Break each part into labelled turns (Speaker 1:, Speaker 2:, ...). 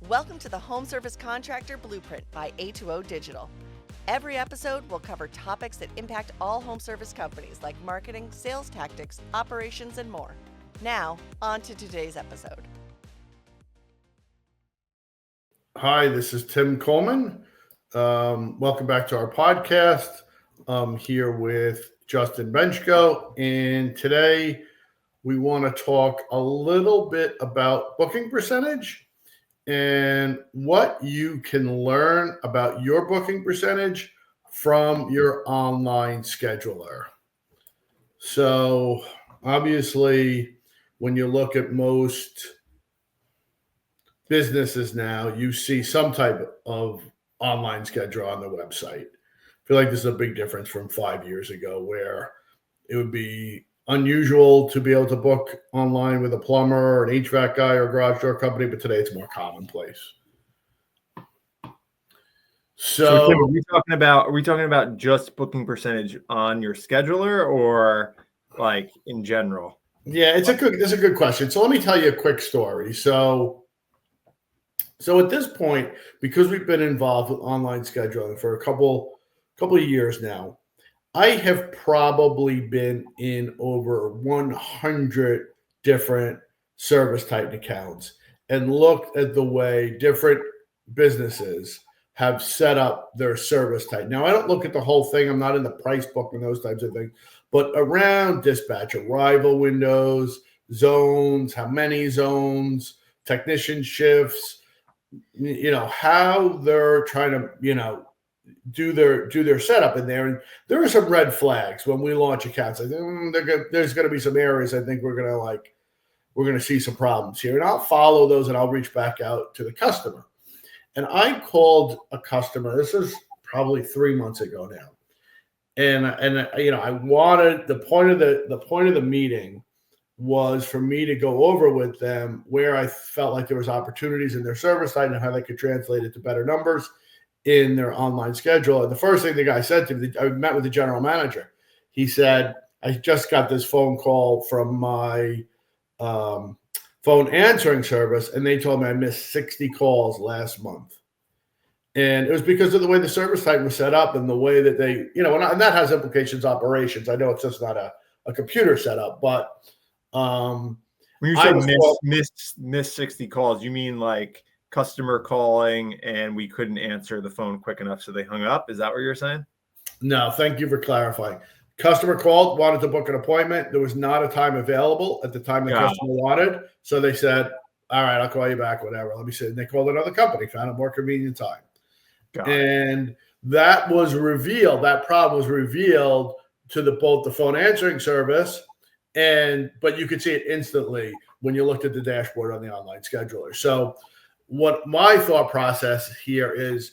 Speaker 1: Welcome to the Home Service Contractor Blueprint by A2O Digital. Every episode will cover topics that impact all home service companies like marketing, sales tactics, operations, and more. Now, on to today's episode.
Speaker 2: Hi, this is Tim Coleman. Welcome back to our podcast. I'm here with Justin Benchko, and today we want to talk a little bit about booking percentage and what you can learn about your booking percentage from your online scheduler. So obviously, when you look at most businesses now, you see some type of online schedule on the website. I feel like this is a big difference from 5 years ago, where it would be unusual to be able to book online with a plumber or an HVAC guy or a garage door company, but today it's more commonplace.
Speaker 3: So Tim, are we talking about just booking percentage on your scheduler or like in general?
Speaker 2: Yeah, it's a good question. So let me tell you a quick story. So at this point, because we've been involved with online scheduling for a couple of years now, I have probably been in over 100 different service type accounts and looked at the way different businesses have set up their service type. Now, I don't look at the whole thing. I'm not in the price book and those types of things, but around dispatch, arrival windows, zones, how many zones, technician shifts, how they're trying to, do their setup in there. And there are some red flags when we launch accounts. I think there's going to be some areas I think we're going to see some problems here. And I'll follow those and I'll reach back out to the customer. And I called a customer. This is probably 3 months ago now. And I wanted the point of the meeting was for me to go over with them where I felt like there was opportunities in their service side and how they could translate it to better numbers in their online schedule. And the first thing the guy said to me, I met with the general manager. He said, I just got this phone call from my phone answering service, and they told me I missed 60 calls last month. And it was because of the way the service type was set up and the way that they, and that has implications operations. I know it's just not a computer setup, but
Speaker 3: when you say missed 60 calls, you mean like customer calling and we couldn't answer the phone quick enough, so they hung up? Is that what you're saying?
Speaker 2: No, thank you for clarifying. Customer called, wanted to book an appointment. There was not a time available at the time the customer wanted. So they said, all right, I'll call you back, whatever. Let me see. And they called another company, found a more convenient time. And that was revealed. That problem was revealed to both the phone answering service, but you could see it instantly when you looked at the dashboard on the online scheduler. So what my thought process here is,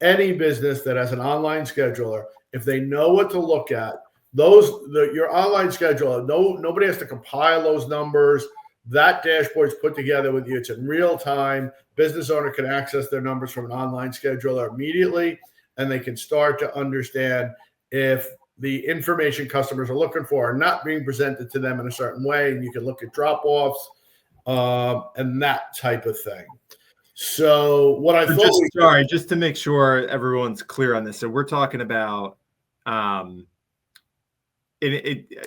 Speaker 2: any business that has an online scheduler, if they know what to look at, your online scheduler, nobody has to compile those numbers. That dashboard's put together with you. It's in real time. Business owner can access their numbers from an online scheduler immediately, and they can start to understand if the information customers are looking for are not being presented to them in a certain way, and you can look at drop-offs and that type of thing. So what I thought,
Speaker 3: just to make sure everyone's clear on this. So we're talking about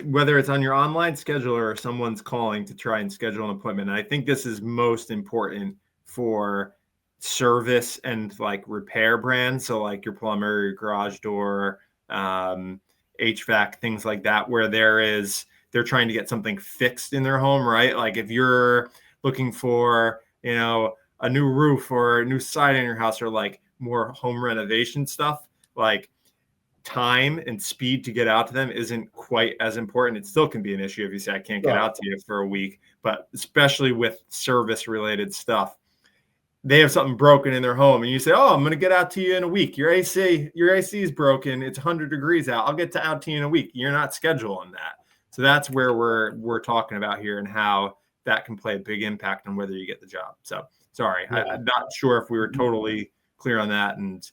Speaker 3: whether it's on your online scheduler or someone's calling to try and schedule an appointment. And I think this is most important for service and like repair brands. So like your plumber, your garage door, HVAC, things like that, where they're trying to get something fixed in their home, right? Like if you're looking for, a new roof or a new siding in your house, or like more home renovation stuff, like time and speed to get out to them isn't quite as important. It still can be an issue if you say, I can't get out to you for a week, but especially with service related stuff, they have something broken in their home and you say, oh, I'm going to get out to you in a week. Your AC is broken. It's 100 degrees out. I'll get out to you in a week. You're not scheduling that. So that's where we're talking about here and how that can play a big impact on whether you get the job. So sorry, I'm not sure if we were totally clear on that. And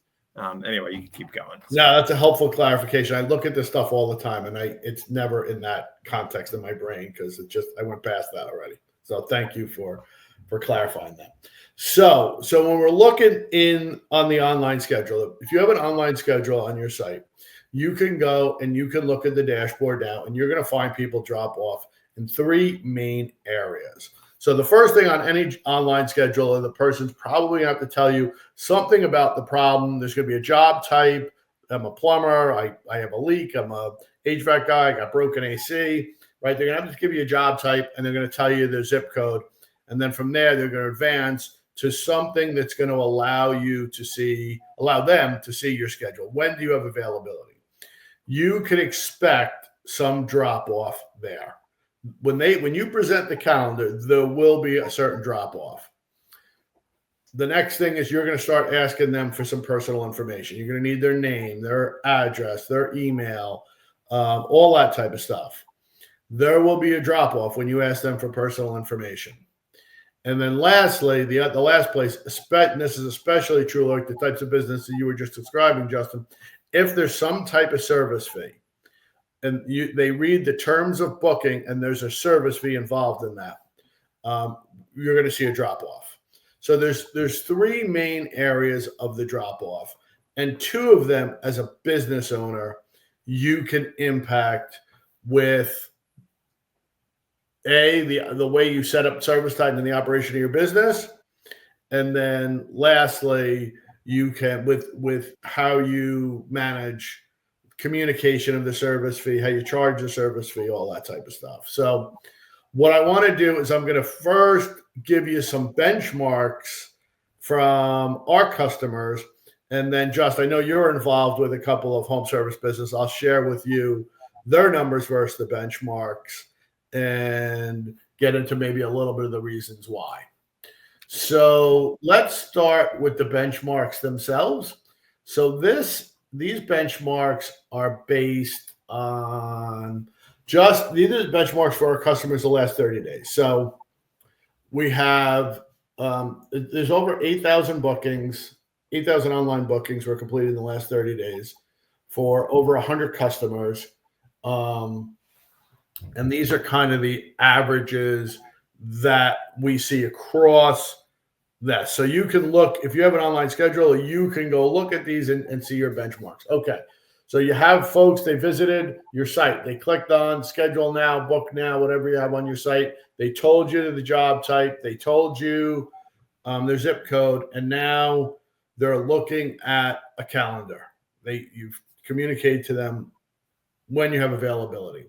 Speaker 3: anyway, you can keep going.
Speaker 2: No, that's a helpful clarification. I look at this stuff all the time, and it's never in that context in my brain because I went past that already. So thank you for for clarifying that. So when we're looking in on the online schedule, if you have an online schedule on your site, you can go and you can look at the dashboard now, and you're going to find people drop off in 3 main areas. So the first thing on any online schedule, the person's probably going to have to tell you something about the problem. There's going to be a job type. I'm a plumber. I have a leak. I'm a HVAC guy. I got broken AC. Right? They're going to have to give you a job type, and they're going to tell you their zip code. And then from there, they're going to advance to something that's going to allow them to see your schedule. When do you have availability? You can expect some drop off there. When you present the calendar, there will be a certain drop off. The next thing is you're going to start asking them for some personal information. You're going to need their name, their address, their email, all that type of stuff. There will be a drop off when you ask them for personal information. And then lastly, the last place, and this is especially true like the types of business that you were just describing, Justin, if there's some type of service fee and they read the terms of booking and there's a service fee involved in that, you're going to see a drop off. So there's 3 main areas of the drop off, and 2 of them as a business owner, you can impact with the way you set up service time in the operation of your business. And then lastly, you can with how you manage communication of the service fee, how you charge the service fee, all that type of stuff. So what I want to do is I'm going to first give you some benchmarks from our customers. And then just, I know you're involved with a couple of home service business. I'll share with you their numbers versus the benchmarks and get into maybe a little bit of the reasons why. So let's start with the benchmarks themselves. So these benchmarks are based on these are the benchmarks for our customers the last 30 days. So we have, there's over 8,000 bookings, 8,000 online bookings were completed in the last 30 days for over 100 customers. And these are kind of the averages that we see across that. So you can look, if you have an online schedule, you can go look at these and see your benchmarks. Okay. So you have folks, they visited your site. They clicked on schedule now, book now, whatever you have on your site. They told you the job type. They told you their zip code. And now they're looking at a calendar. You've communicated to them when you have availability.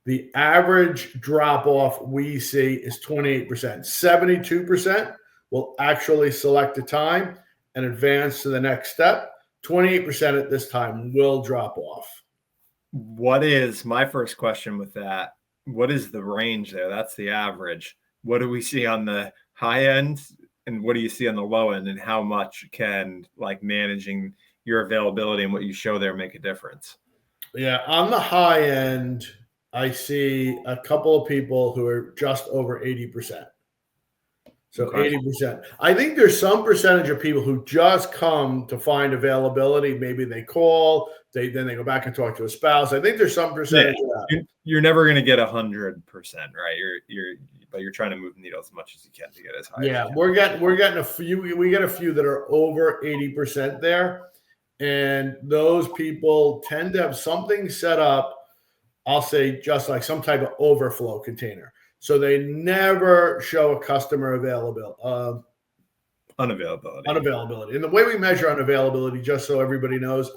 Speaker 2: The average drop off we see is 28%. 72% will actually select a time and advance to the next step. 28% at this time will drop off.
Speaker 3: What is my first question with that? What is the range there? That's the average. What do we see on the high end and what do you see on the low end, and how much can like managing your availability and what you show there make a difference?
Speaker 2: Yeah, on the high end, I see a couple of people who are just over 80%. So okay. 80%. I think there's some percentage of people who just come to find availability. Maybe they call, then they go back and talk to a spouse. I think there's some percentage of that.
Speaker 3: You're never going to get 100%, right? But you're trying to move the needle as much as you can to get as high.
Speaker 2: Yeah,
Speaker 3: as
Speaker 2: we're getting a few. We get a few that are over 80% there, and those people tend to have something set up. I'll say just like some type of overflow container. So they never show a customer unavailability. And the way we measure unavailability, just so everybody knows,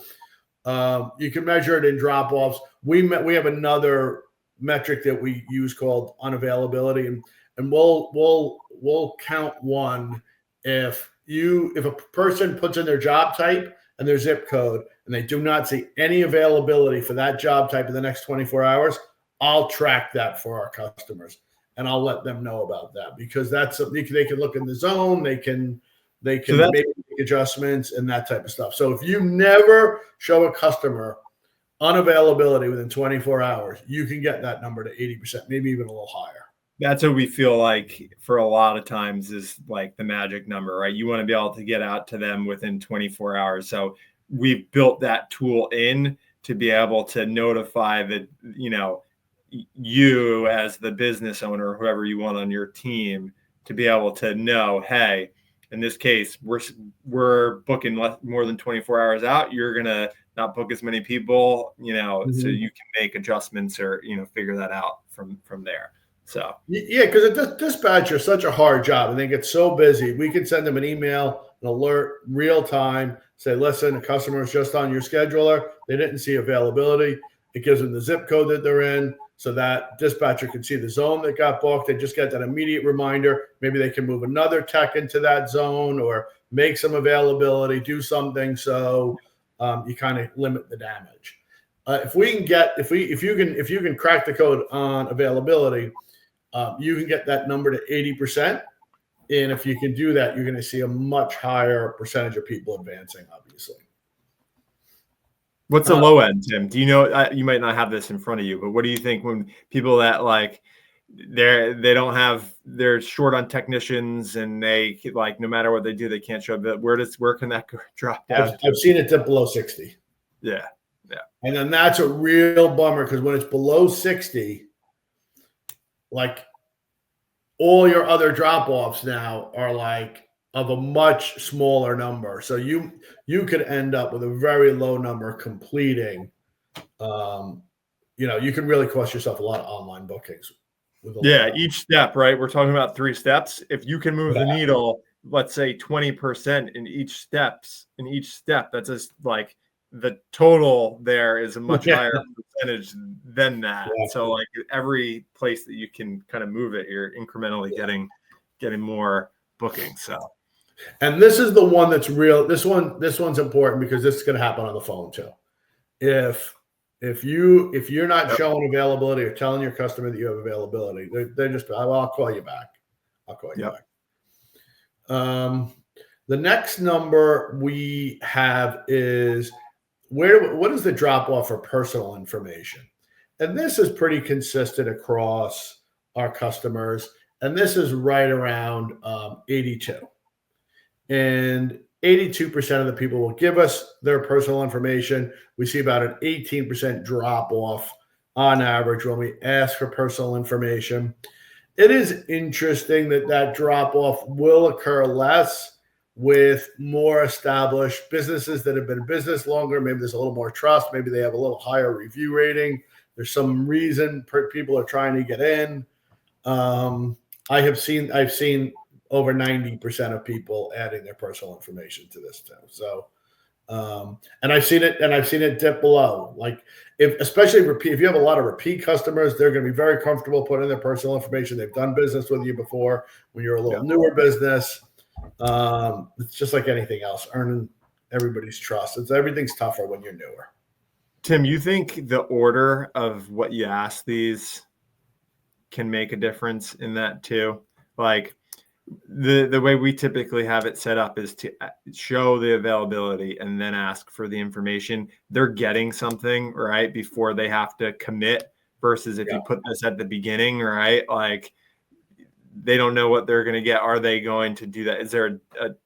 Speaker 2: you can measure it in drop-offs. We have another metric that we use called unavailability, and we'll count one if a person puts in their job type and their zip code and they do not see any availability for that job type in the next 24 hours, I'll track that for our customers. And I'll let them know about that, because that's something they can look in the zone. They can make adjustments and that type of stuff. So if you never show a customer unavailability within 24 hours, you can get that number to 80%, maybe even a little higher.
Speaker 3: That's what we feel like for a lot of times is like the magic number, right? You want to be able to get out to them within 24 hours. So we've built that tool in to be able to notify that, you as the business owner, whoever you want on your team, to be able to know, hey, in this case, we're booking more than 24 hours out. You're going to not book as many people, so you can make adjustments or, figure that out from there. So,
Speaker 2: yeah, because a dispatcher is such a hard job and they get so busy. We can send them an email, an alert, real time, say, listen, the customer is just on your scheduler. They didn't see availability. It gives them the zip code that they're in so that dispatcher can see the zone that got booked. They just get that immediate reminder. Maybe they can move another tech into that zone or make some availability, do something. So you kind of limit the damage. If you can crack the code on availability, you can get that number to 80%. And if you can do that, you're going to see a much higher percentage of people advancing, obviously.
Speaker 3: What's the low end, Tim? Do you know, you might not have this in front of you, but what do you think when people that like, they're short on technicians and they like, no matter what they do, they can't show up. Where can that drop down?
Speaker 2: I've seen it dip below 60.
Speaker 3: Yeah.
Speaker 2: And then that's a real bummer because when it's below 60, like all your other drop-offs now are like of a much smaller number. So you could end up with a very low number completing. You can really cost yourself a lot of online bookings.
Speaker 3: Each step, right? We're talking about 3 steps. If you can move the needle, let's say 20% in each step, that's just like the total there is a much higher percentage than that. Yeah. So like every place that you can kind of move it, you're incrementally getting more bookings. So,
Speaker 2: and this is the one that's real. This one's important because this is going to happen on the phone too. If you're not showing availability or telling your customer that you have availability, they're just, I'll call you back. I'll call you back. The next number we have is what is the drop off for personal information? And this is pretty consistent across our customers. And this is right around 82. And 82% of the people will give us their personal information. We see about an 18% drop off on average when we ask for personal information. It is interesting that drop off will occur less with more established businesses that have been in business longer. Maybe there's a little more trust. Maybe they have a little higher review rating. There's some reason people are trying to get in. I've seen over 90% of people adding their personal information to this too. So, and I've seen it dip below. Like especially if you have a lot of repeat customers, they're going to be very comfortable putting in their personal information. They've done business with you before. When you're a little newer business, it's just like anything else, earning everybody's trust. Everything's tougher when you're newer.
Speaker 3: Tim, you think the order of what you ask these can make a difference in that too? Like the way we typically have it set up is to show the availability and then ask for the information. They're getting something right before they have to commit versus if you put this at the beginning, right? Like they don't know what they're going to get. Are they going to do that? Is there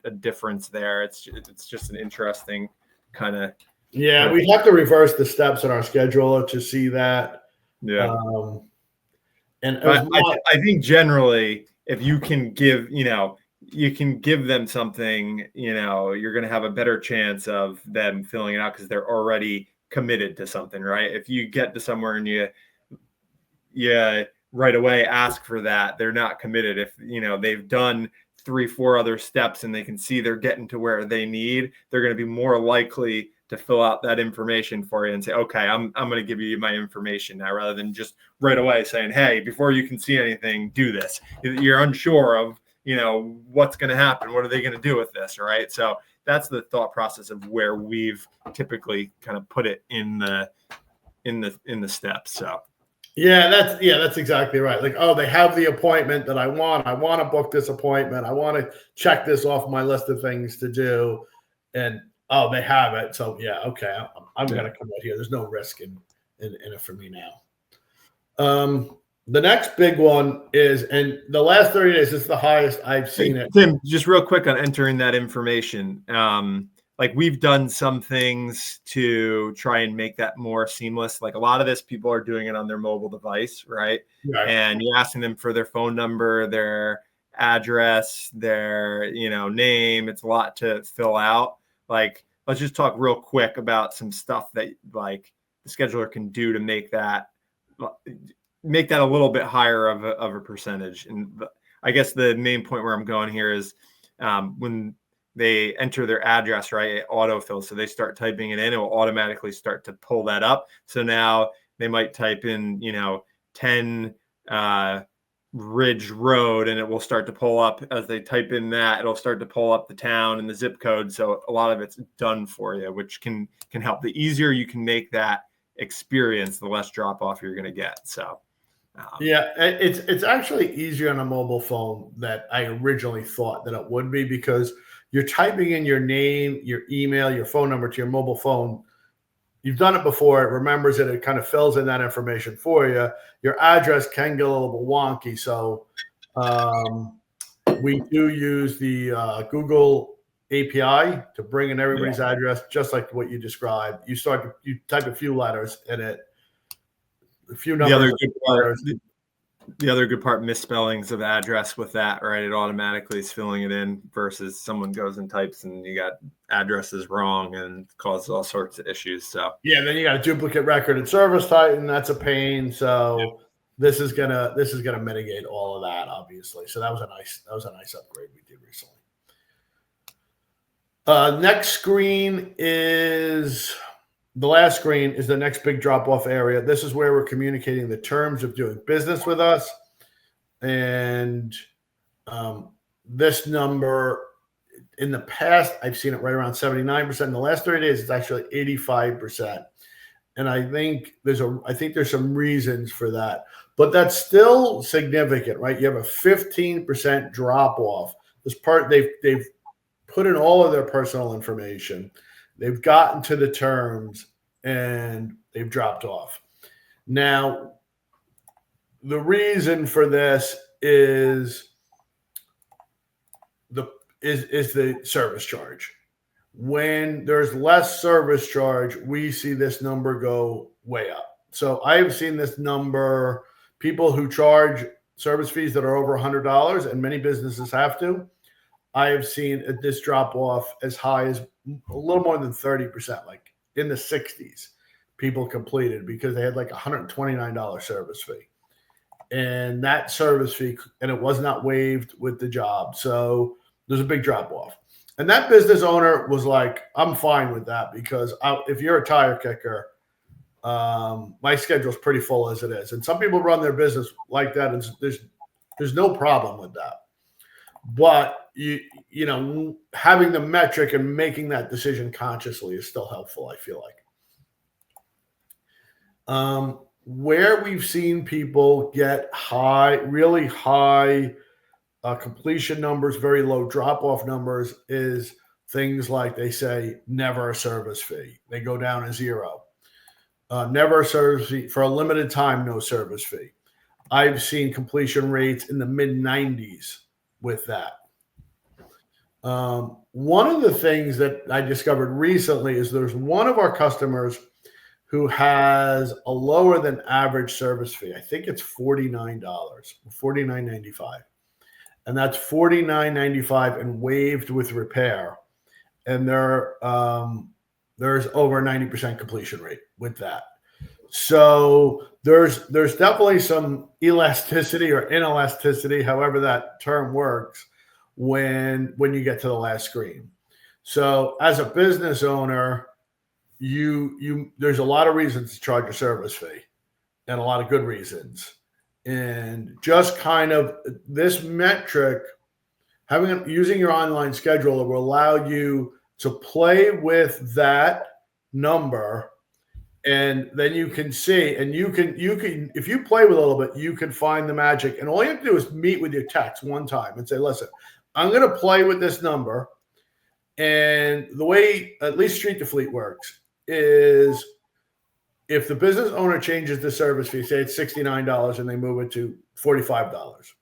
Speaker 3: a difference there? It's just an interesting kind of.
Speaker 2: Yeah, we have to reverse the steps in our scheduler to see that.
Speaker 3: Yeah. I think generally, if you can give, you can give them something, you're going to have a better chance of them filling it out because they're already committed to something, right? If you get to somewhere and you right away ask for that, they're not committed. If, they've done 3-4 other steps and they can see they're getting to where they need, they're going to be more likely to fill out that information for you and say, okay, I'm going to give you my information now, rather than just right away saying, hey, before you can see anything, do this. You're unsure of, what's going to happen. What are they going to do with this? Right. So that's the thought process of where we've typically kind of put it in the steps. So.
Speaker 2: Yeah, that's exactly right. Like, oh, they have the appointment that I want. I want to book this appointment. I want to check this off my list of things to do. And oh, they have it. So yeah, okay, I'm going to come out here. There's no risk in it for me now. The next big one is, and the last 30 days is the highest I've seen it.
Speaker 3: Tim, just real quick on entering that information. Like we've done some things to try and make that more seamless. Like a lot of this, people are doing it on their mobile device, right? And you're asking them for their phone number, their address, their, name. It's a lot to fill out. Like, let's just talk real quick about some stuff that like the scheduler can do to make that a little bit higher of a percentage. And I guess the main point where I'm going here is when they enter their address, right, it autofills. So they start typing it in, it will automatically start to pull that up. So now they might type in, 10 Ridge Road, and it will start to pull up. As they type in that, it'll start to pull up the town and the zip code. So a lot of it's done for you, which can help. The easier you can make that experience, the less drop off you're going to get. So
Speaker 2: yeah, it's actually easier on a mobile phone that I originally thought that it would be, because you're typing in your name, your email, your phone number to your mobile phone. You've done it before. It remembers it. It kind of fills in that information for you. Your address can get a little bit wonky. So we do use the Google API to bring in everybody's address, just like what you described. You type a few letters in it, a few numbers.
Speaker 3: The other good part, misspellings of address with that, right? It automatically is filling it in versus someone goes and types and you got addresses wrong and causes all sorts of issues. So
Speaker 2: yeah, then you got a duplicate record and service type, and that's a pain. So this is gonna mitigate all of that, obviously. So that was a nice upgrade we did recently. Next screen is the last screen is the next big drop-off area. This is where we're communicating the terms of doing business with us. And this number, in the past, I've seen it right around 79%. In the last 30 days, it's actually 85%. And I think there's some reasons for that. But that's still significant, right? You have a 15% drop-off. This part, they've put in all of their personal information. They've gotten to the terms and they've dropped off. Now, the reason for this is the service charge. When there's less service charge, we see this number go way up. So I've seen this number, people who charge service fees that are over $100, and many businesses have to. I have seen this drop off as high as a little more than 30%, like in the 60s, people completed because they had like $129 service fee. And that service fee, and it was not waived with the job. So there's a big drop off. And that business owner was like, I'm fine with that, because if you're a tire kicker, my schedule is pretty full as it is. And some people run their business like that, and there's no problem with that. But you know, having the metric and making that decision consciously is still helpful, I feel like. Where we've seen people get really high completion numbers, very low drop-off numbers, is things like they say never a service fee. They go down to zero. Never a service fee for a limited time, no service fee. I've seen completion rates in the mid-90s with that. One of the things that I discovered recently is there's one of our customers who has a lower than average service fee. I think it's $49, $49.95. And that's $49.95 and waived with repair. And there's over a 90% completion rate with that. So there's definitely some elasticity or inelasticity, however that term works, when you get to the last screen. So as a business owner, there's a lot of reasons to charge a service fee, and a lot of good reasons. And just kind of this metric, using your online scheduler will allow you to play with that number, and then you can see, and you can if you play with a little bit, you can find the magic. And all you have to do is meet with your techs one time and say, listen, I'm going to play with this number. And the way at least Street to Fleet works is if the business owner changes the service fee, say it's $69 and they move it to $45,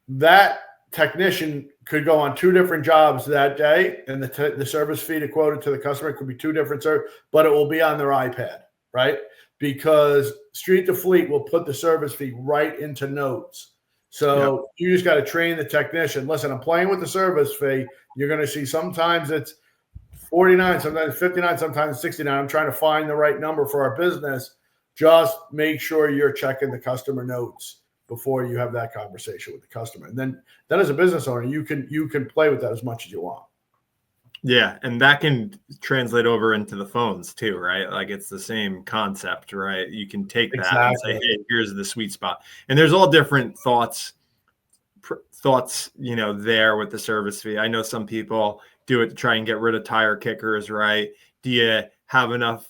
Speaker 2: that technician could go on two different jobs that day, and the service fee to quote it to the customer could be two different but it will be on their iPad, right? Because Street to Fleet will put the service fee right into notes. So you just got to train the technician. Listen, I'm playing with the service fee. You're going to see sometimes it's 49, sometimes 59, sometimes 69. I'm trying to find the right number for our business. Just make sure you're checking the customer notes before you have that conversation with the customer. And then as a business owner, you can play with that as much as you want.
Speaker 3: Yeah, and that can translate over into the phones too, right? Like it's the same concept, right? You can take that and say, hey, here's the sweet spot. And there's all different thoughts, there with the service fee. I know some people do it to try and get rid of tire kickers, right? Do you have enough,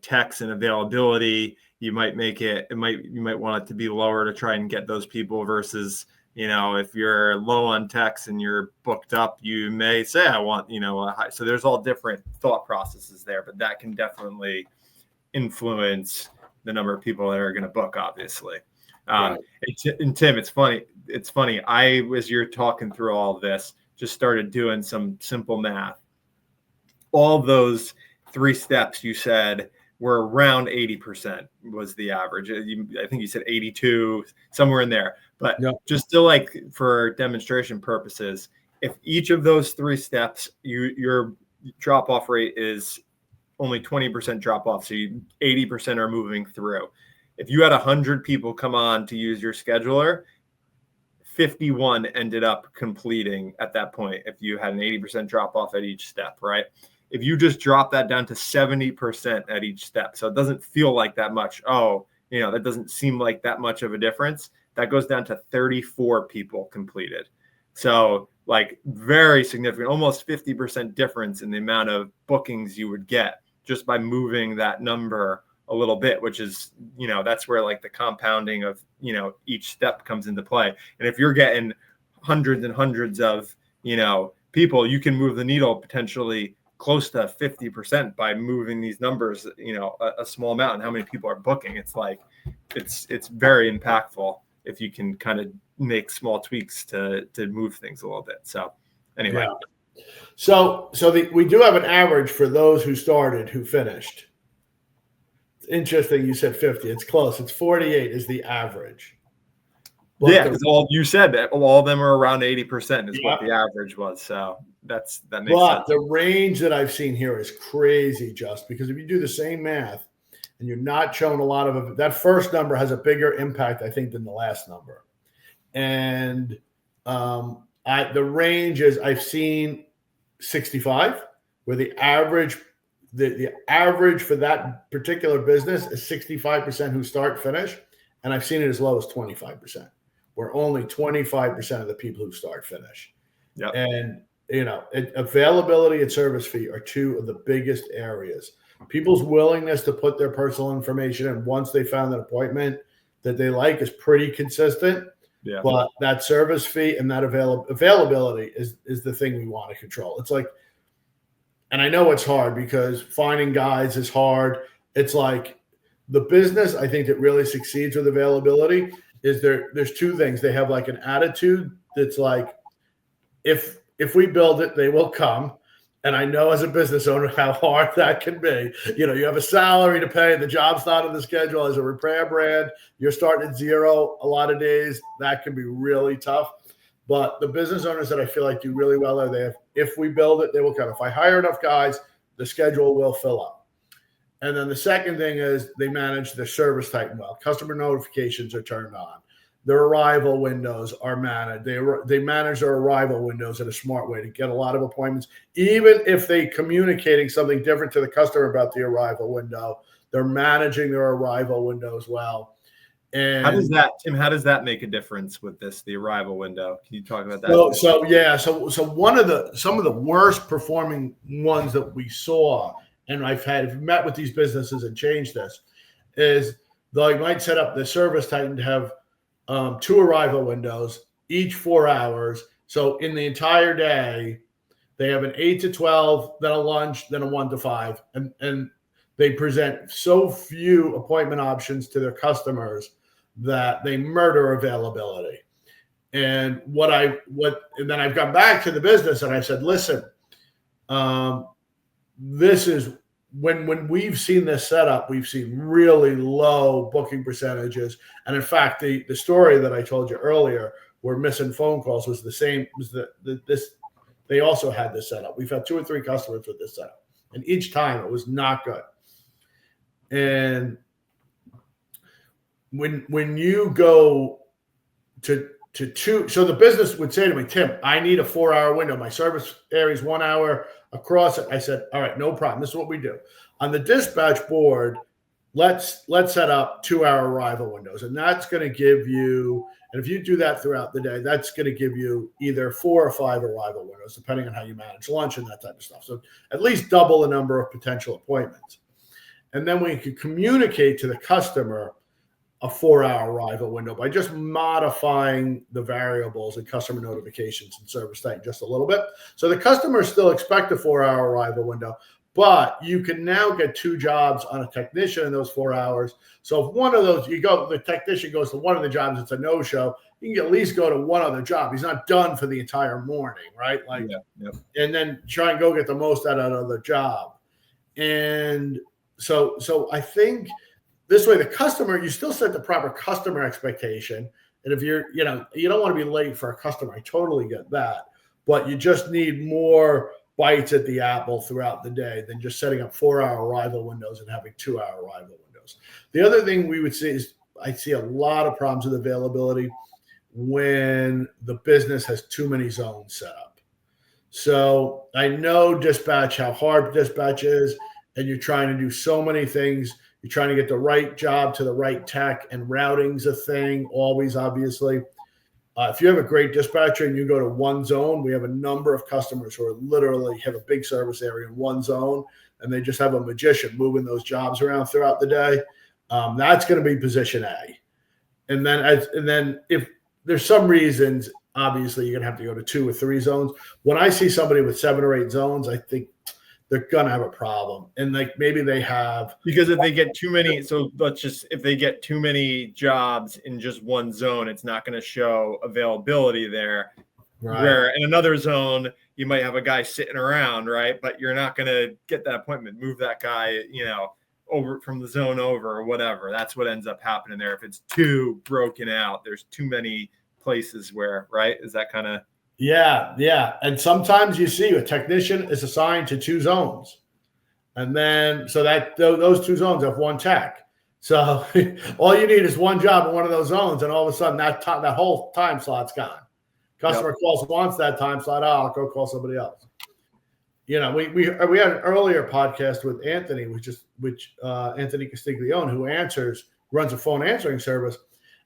Speaker 3: techs and availability? You might you might want it to be lower to try and get those people versus, if you're low on techs and you're booked up, you may say, I want, a high. So there's all different thought processes there, but that can definitely influence the number of people that are going to book, obviously. Right. And Tim, it's funny. As you're talking through all of this, just started doing some simple math. All those 3 steps you said were around 80% was the average. I think you said 82, somewhere in there. But just to for demonstration purposes, if each of those 3 steps, your drop off rate is only 20% drop off, so 80% are moving through. If you had 100 people come on to use your scheduler, 51 ended up completing at that point if you had an 80% drop off at each step, right? If you just drop that down to 70% at each step, so it doesn't feel like that much, that doesn't seem like that much of a difference, that goes down to 34 people completed. So very significant, almost 50% difference in the amount of bookings you would get just by moving that number a little bit, which is, that's where the compounding of, each step comes into play. And if you're getting hundreds and hundreds of, people, you can move the needle potentially close to 50% by moving these numbers, a small amount, and how many people are booking. It's it's very impactful if you can kind of make small tweaks to move things a little bit. So anyway.
Speaker 2: Yeah. So we do have an average for those who started, who finished. Interesting. You said 50. It's close. It's 48 is the average.
Speaker 3: But because you said that all of them are around 80% is what the average was. So that makes sense.
Speaker 2: But the range that I've seen here is crazy, just because if you do the same math and you're not showing a lot of that first number has a bigger impact, I think, than the last number. And the range is I've seen 65, where the average. The average for that particular business is 65% who start finish, and I've seen it as low as 25%, where only 25% of the people who start finish.
Speaker 3: Yep.
Speaker 2: And availability and service fee are 2 of the biggest areas. People's willingness to put their personal information in once they found an appointment that they like is pretty consistent.
Speaker 3: Yeah.
Speaker 2: But that service fee and that availability is the thing we want to control. It's and I know it's hard because finding guys is hard. It's the business, I think, that really succeeds with availability is there's 2 things. They have an attitude that's if we build it, they will come. And I know as a business owner how hard that can be. You have a salary to pay. The job's not on the schedule. As a repair brand, you're starting at 0 a lot of days. That can be really tough. But the business owners that I feel do really well are if we build it, they will come. If I hire enough guys, the schedule will fill up. And then the second thing is they manage their service tighten well. Customer notifications are turned on. Their arrival windows are managed. They manage their arrival windows in a smart way to get a lot of appointments. Even if they're communicating something different to the customer about the arrival window, they're managing their arrival window as well. And
Speaker 3: how does that make a difference with the arrival window? Can you talk about that?
Speaker 2: So some of the worst performing ones that we saw, and I've met with these businesses and changed this, is they might set up the service titan to have 2 arrival windows, each 4 hours. So in the entire day, they have an 8 to 12, then a lunch, then a 1 to 5, and they present so few appointment options to their customers that they murder availability. And then I've gone back to the business and I said, listen, this is when we've seen this setup, we've seen really low booking percentages. And in fact, the story that I told you earlier, where missing phone calls, was the same. Was this? They also had this setup. We've had 2 or 3 customers with this setup, and each time it was not good. And when you go to 2, so the business would say to me, Tim, I need a 4-hour window. My service area is 1 hour across it. I said, all right, no problem. This is what we do. On the dispatch board, let's set up 2-hour arrival windows. And that's going to give you, and if you do that throughout the day, that's going to give you either 4 or 5 arrival windows, depending on how you manage lunch and that type of stuff. So at least double the number of potential appointments. And then we can communicate to the customer a 4-hour arrival window by just modifying the variables and customer notifications and service type just a little bit. So the customers still expect a 4-hour arrival window, but you can now get 2 jobs on a technician in those 4 hours. So if one of those, the technician goes to one of the jobs, it's a no-show, you can at least go to one other job. He's not done for the entire morning, right? And then try and go get the most out of that other job. And so I think this way, the customer, you still set the proper customer expectation. And if you don't want to be late for a customer, I totally get that. But you just need more bites at the apple throughout the day than just setting up 4-hour arrival windows and having 2-hour arrival windows. The other thing we would see is I see a lot of problems with availability when the business has too many zones set up. So I know dispatch, how hard dispatch is, and you're trying to do so many things. You're trying to get the right job to the right tech, and routing's a thing always, obviously. If you have a great dispatcher and you go to one zone, we have a number of customers who are literally have a big service area in one zone, and they just have a magician moving those jobs around throughout the day. That's going to be position A. And then if there's some reasons, obviously you're going to have to go to 2 or 3 zones. When I see somebody with 7 or 8 zones, I think they're going to have a problem. And like maybe they have,
Speaker 3: because if they get too many, if they get too many jobs in just one zone, it's not going to show availability there. Right. Where in another zone, you might have a guy sitting around, right? But you're not going to get that appointment, move that guy, over from the zone over or whatever. That's what ends up happening there. If it's too broken out, there's too many places where, right? Is that kind of.
Speaker 2: Yeah. And sometimes you see a technician is assigned to 2 zones. And then, so that those 2 zones have 1 tech. So all you need is 1 job in one of those zones. And all of a sudden that whole time slot's gone. Customer calls wants that time slot. I'll go call somebody else. We had an earlier podcast with Anthony, which Anthony Castiglione, who runs a phone answering service.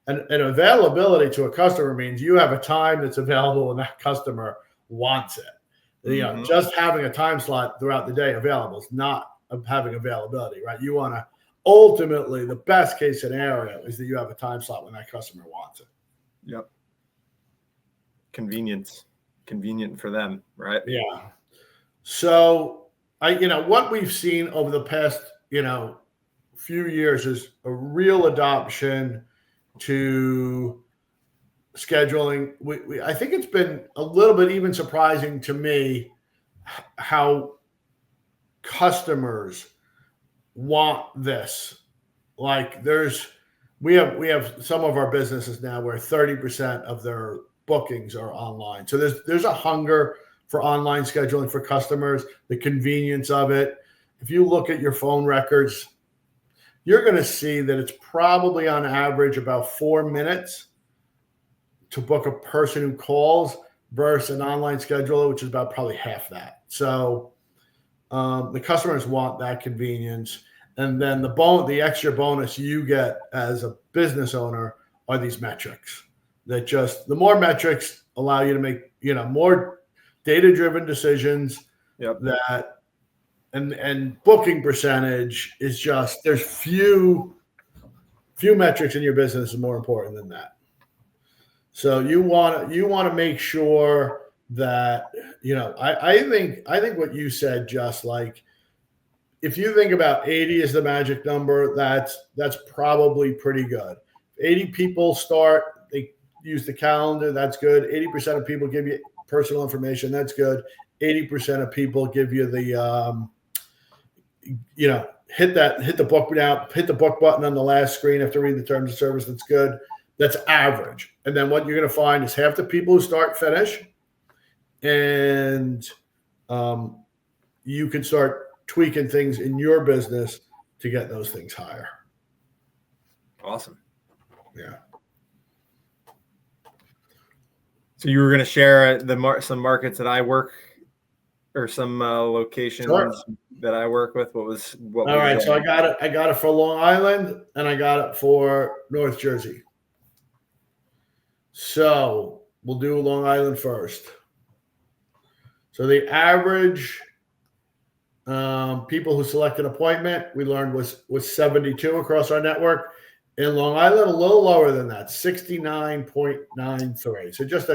Speaker 2: And availability to a customer means you have a time that's available and that customer wants it. Just having a time slot throughout the day available is not having availability, right? You want to ultimately, the best case scenario is that you have a time slot when that customer wants it.
Speaker 3: Yep. Convenient for them, right?
Speaker 2: Yeah. So what we've seen over the past, few years is a real adoption to scheduling. I think it's been a little bit even surprising to me how customers want this. Like we have some of our businesses now where 30% of their bookings are online. So there's a hunger for online scheduling for customers, the convenience of it. If you look at your phone records, you're going to see that it's probably on average about 4 minutes to book a person who calls versus an online scheduler, which is about probably half that. So the customers want that convenience. And then the extra bonus you get as a business owner are these metrics. That the more metrics allow you to make, more data-driven decisions.
Speaker 3: Yep.
Speaker 2: And booking percentage is just, there's few metrics in your business is more important than that. So you want to make sure that, I think what you said, just like, if you think about 80 is the magic number, that's probably pretty good. 80 people start, they use the calendar, that's good. 80% of people give you personal information, that's good. 80% of people give you hit the book button on the last screen after reading the terms of service. That's good. That's average. And then what you're going to find is half the people who start finish, and you can start tweaking things in your business to get those things higher.
Speaker 3: Awesome.
Speaker 2: Yeah.
Speaker 3: So you were going to share some markets that I work, or some locations that I work with. All right.
Speaker 2: So I got it for Long Island, and I got it for North Jersey. So we'll do Long Island first. So the average people who select an appointment, we learned was 72 across our network. In Long Island, a little lower than that, 69.93. So just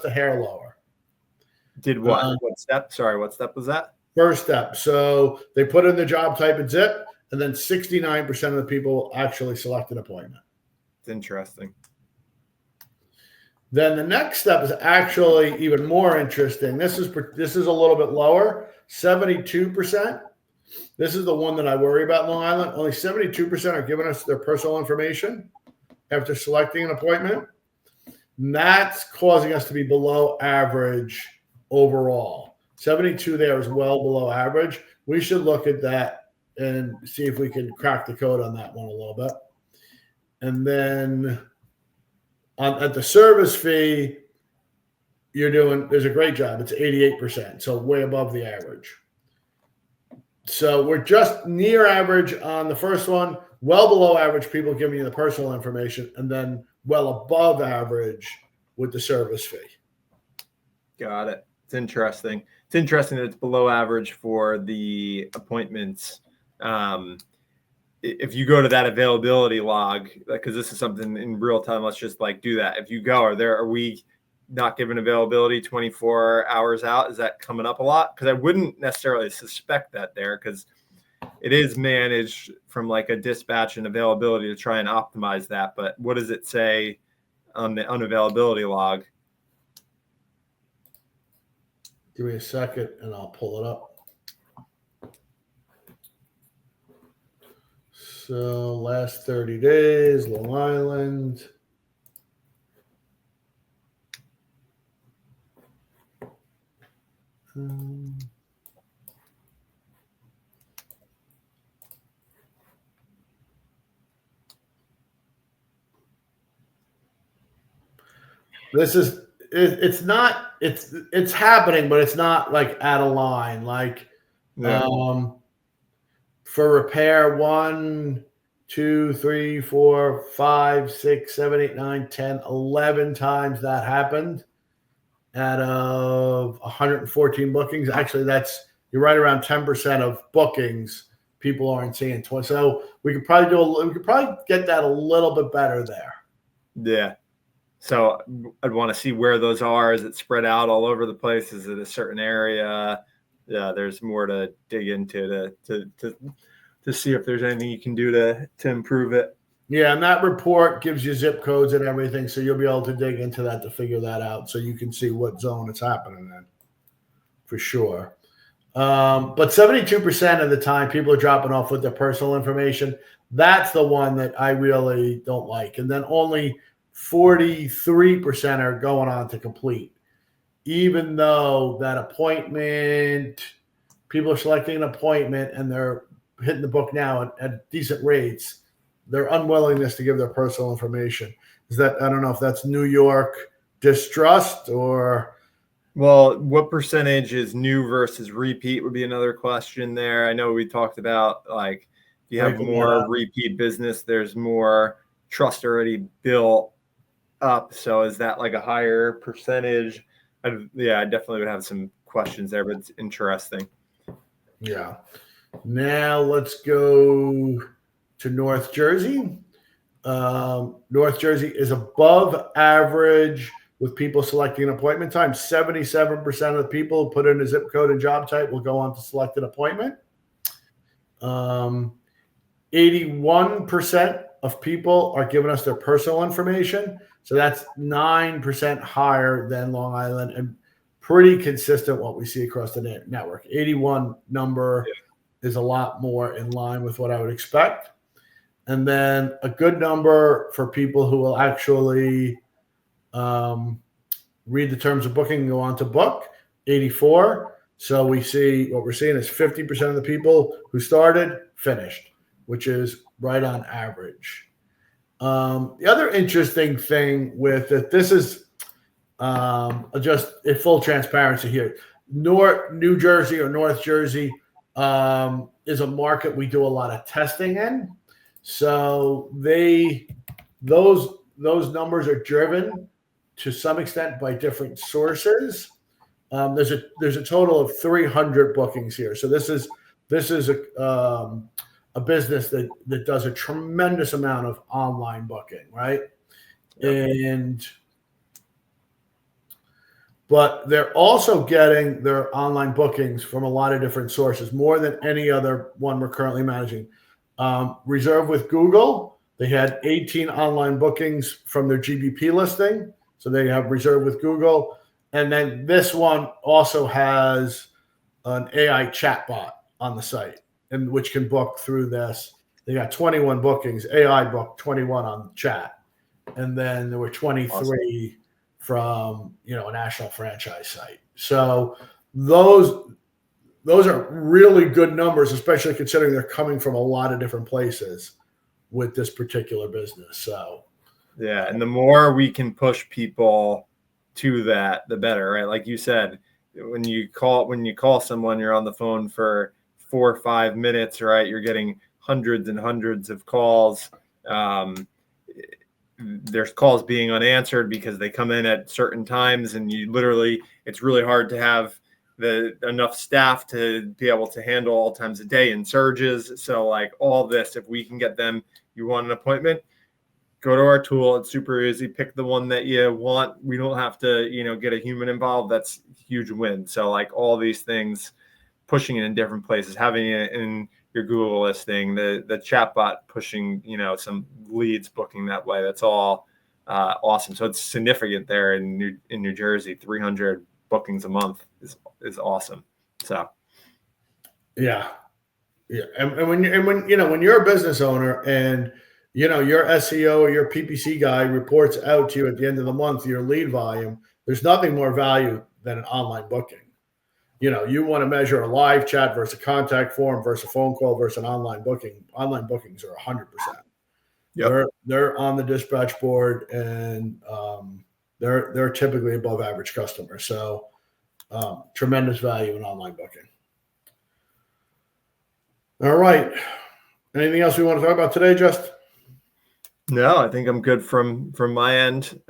Speaker 2: a hair lower.
Speaker 3: Did what? What step? Sorry, what step was that?
Speaker 2: First step. So they put in the job type and zip, and then 69% of the people actually select an appointment.
Speaker 3: It's interesting.
Speaker 2: Then the next step is actually even more interesting. This is a little bit lower, 72%. This is the one that I worry about in Long Island. Only 72% are giving us their personal information after selecting an appointment. And that's causing us to be below average overall. 72 there is well below average. We should look at that and see if we can crack the code on that one a little bit. And then at the service fee, there's a great job. It's 88%, so way above the average. So we're just near average on the first one, well below average people giving you the personal information, and then well above average with the service fee.
Speaker 3: Got it. It's interesting. It's interesting that it's below average for the appointments. If you go to that availability log, because this is something in real time, let's just do that. If you go, are we not giving availability 24 hours out? Is that coming up a lot? Because I wouldn't necessarily suspect that there, because it is managed from a dispatch and availability to try and optimize that. But what does it say on the unavailability log?
Speaker 2: Give me a second and I'll pull it up. So last 30 days, Long Island. It's happening, but it's not out of line. For repair, 1, 2, 3, 4, 5, 6, 7, 8, 9, 10, 11 times that happened out of 114 bookings. Actually, you're right around 10% of bookings people aren't seeing. So we could probably get that a little bit better there.
Speaker 3: Yeah. So I'd want to see where those are. Is it spread out all over the place? Is it a certain area? Yeah, there's more to dig into to see if there's anything you can do to improve it.
Speaker 2: Yeah, and that report gives you zip codes and everything, so you'll be able to dig into that to figure that out, so you can see what zone it's happening in, for sure. But 72% of the time, people are dropping off with their personal information. That's the one that I really don't like. And then only 43% are going on to complete. Even though that appointment, people are selecting an appointment and they're hitting the book now at decent rates, their unwillingness to give their personal information. I don't know if that's New York distrust or.
Speaker 3: Well, what percentage is new versus repeat would be another question there. I know we talked about if you have more repeat business, there's more trust already built up. So is that a higher percentage? I definitely would have some questions there, but it's interesting.
Speaker 2: Yeah. Now let's go to North Jersey. North Jersey is above average with people selecting an appointment time. 77% of the people who put in a zip code and job type will go on to select an appointment. 81% of people are giving us their personal information. So that's 9% higher than Long Island and pretty consistent what we see across the network. 81 number is a lot more in line with what I would expect. And then a good number for people who will actually read the terms of booking and go on to book, 84. So we see what we're seeing is 50% of the people who started finished, which is right on average. The other interesting thing with it, this is just a full transparency here. New Jersey or North Jersey is a market we do a lot of testing in. So those numbers are driven to some extent by different sources. There's a total of 300 bookings here. So this is a business that does a tremendous amount of online booking, right? Yep. But they're also getting their online bookings from a lot of different sources, more than any other one we're currently managing. Reserve with Google, they had 18 online bookings from their GBP listing. So they have Reserve with Google. And then this one also has an AI chatbot on the site, and which can book through this. They got 21 bookings. AI booked 21 on chat. And then there were 23 from, a national franchise site. So those are really good numbers, especially considering they're coming from a lot of different places with this particular business. So
Speaker 3: yeah, and the more we can push people to that, the better, right? Like you said, when you call someone, you're on the phone for 4 or 5 minutes, right? You're getting hundreds and hundreds of calls. There's calls being unanswered because they come in at certain times, and it's really hard to have enough staff to be able to handle all times of day and surges. So like all this, if we can get them, you want an appointment, go to our tool. It's super easy. Pick the one that you want. We don't have to, get a human involved. That's a huge win. So like all these things, pushing it in different places, having it in your Google listing, the chatbot pushing, some leads, booking that way. That's all awesome. So it's significant there in New Jersey. 300 bookings a month is awesome. So
Speaker 2: yeah. And when you're a business owner and your SEO or your PPC guy reports out to you at the end of the month your lead volume, there's nothing more value than an online booking. You want to measure a live chat versus a contact form versus a phone call versus an online booking. Online bookings are 100%. Yep. They're on the dispatch board, and they're typically above average customers. So tremendous value in online booking. All right. Anything else we want to talk about today, Just?
Speaker 3: No, I think I'm good from my end.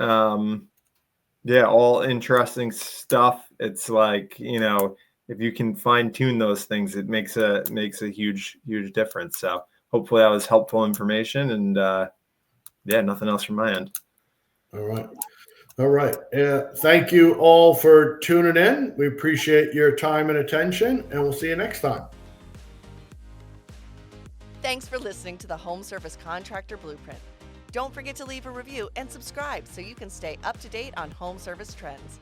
Speaker 3: Yeah, all interesting stuff. It's like, if you can fine tune those things, it makes a huge difference. So hopefully that was helpful information, and nothing else from my end.
Speaker 2: All right. Thank you all for tuning in. We appreciate your time and attention, and we'll see you next time.
Speaker 1: Thanks for listening to the Home Service Contractor Blueprint. Don't forget to leave a review and subscribe so you can stay up to date on home service trends.